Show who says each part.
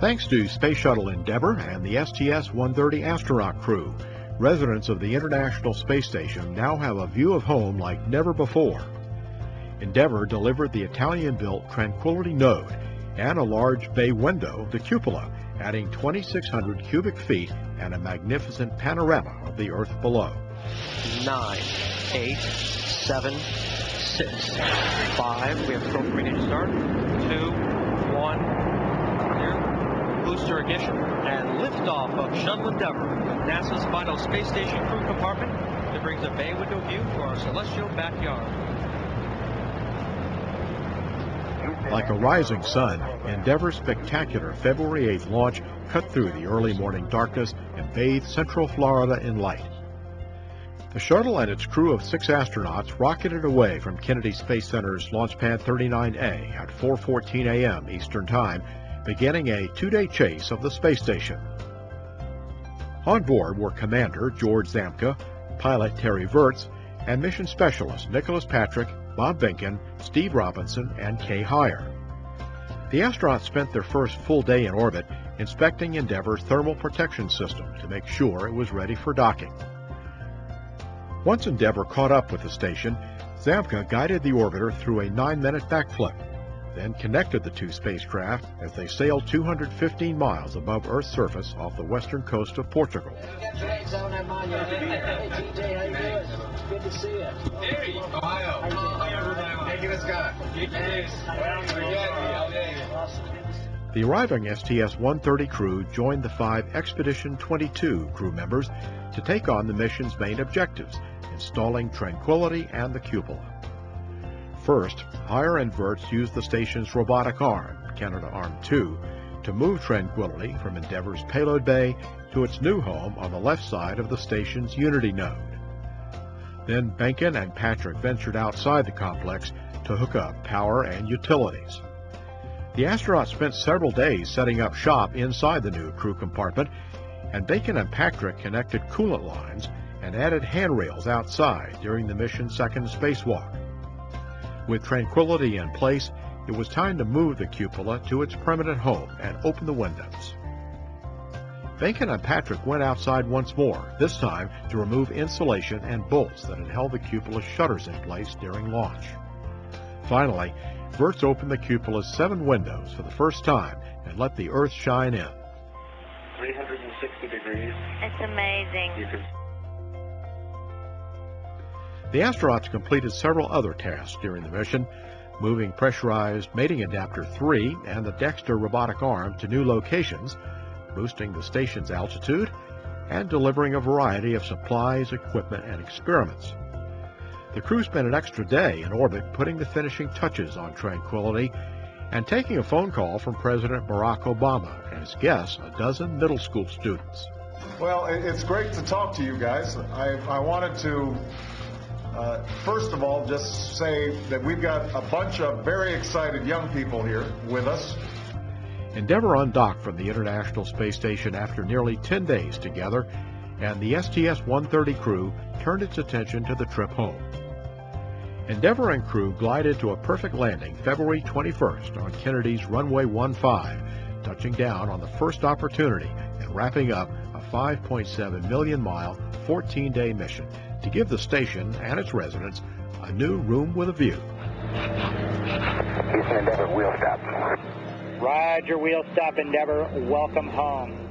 Speaker 1: Thanks to Space Shuttle Endeavour and the STS-130 astronaut crew, residents of the International Space Station now have a view of home like never before. Endeavour delivered the Italian-built Tranquility node and a large bay window, the cupola, adding 2,600 cubic feet and a magnificent panorama of the Earth below.
Speaker 2: 9, 8, 7, 6, 5. We have control ready to start. 2, 1. Clear. Booster ignition and liftoff of Shuttle Endeavour with NASA's final space station crew compartment that brings a bay window view to our celestial backyard.
Speaker 1: Like a rising sun, Endeavour's spectacular February 8th launch cut through the early morning darkness and bathed Central Florida in light. The shuttle and its crew of 6 astronauts rocketed away from Kennedy Space Center's Launch Pad 39A at 4:14 a.m. Eastern Time, beginning a 2-day chase of the space station. On board were Commander George Zamka, pilot Terry Virts, and mission specialists Nicholas Patrick, Bob Behnken, Steve Robinson, and Kay Heyer. The astronauts spent their first full day in orbit inspecting Endeavour's thermal protection system to make sure it was ready for docking. Once Endeavour caught up with the station, Zamka guided the orbiter through a 9-minute backflip, then connected the 2 spacecraft as they sailed 215 miles above Earth's surface off the western coast of Portugal.
Speaker 3: Hey, TJ, how you doing? Good to see you.
Speaker 4: Hey, Ohio.
Speaker 1: The arriving STS-130 crew joined the 5 Expedition 22 crew members to take on the mission's main objectives, installing Tranquility and the cupola. First, Heyer and Virts used the station's robotic arm, Canadarm2, to move Tranquility from Endeavour's payload bay to its new home on the left side of the station's Unity node. Then Behnken and Patrick ventured outside the complex to hook up power and utilities. The astronauts spent several days setting up shop inside the new crew compartment, and Behnken and Patrick connected coolant lines and added handrails outside during the mission's second spacewalk. With Tranquility in place, it was time to move the cupola to its permanent home and open the windows. Behnken and Patrick went outside once more, this time to remove insulation and bolts that had held the cupola's shutters in place during launch. Finally, Virts opened the cupola's 7 windows for the first time and let the Earth shine in.
Speaker 4: 360 degrees.
Speaker 5: It's amazing.
Speaker 1: The astronauts completed several other tasks during the mission, moving pressurized mating adapter 3 and the Dexter robotic arm to new locations, boosting the station's altitude, and delivering a variety of supplies, equipment, and experiments. The crew spent an extra day in orbit putting the finishing touches on Tranquility and taking a phone call from President Barack Obama and his guests, a dozen middle school students.
Speaker 6: Well, it's great to talk to you guys. I wanted to first of all just say that we've got a bunch of very excited young people here with us.
Speaker 1: Endeavour undocked from the International Space Station after nearly 10 days together, and the STS-130 crew turned its attention to the trip home. Endeavour and crew glided to a perfect landing February 21st on Kennedy's runway 15, touching down on the first opportunity and wrapping up a 5.7 million-mile, 14-day mission to give the station and its residents a new room with a view.
Speaker 4: Houston Endeavour, wheel stop.
Speaker 3: Roger, wheel stop, Endeavour. Welcome home.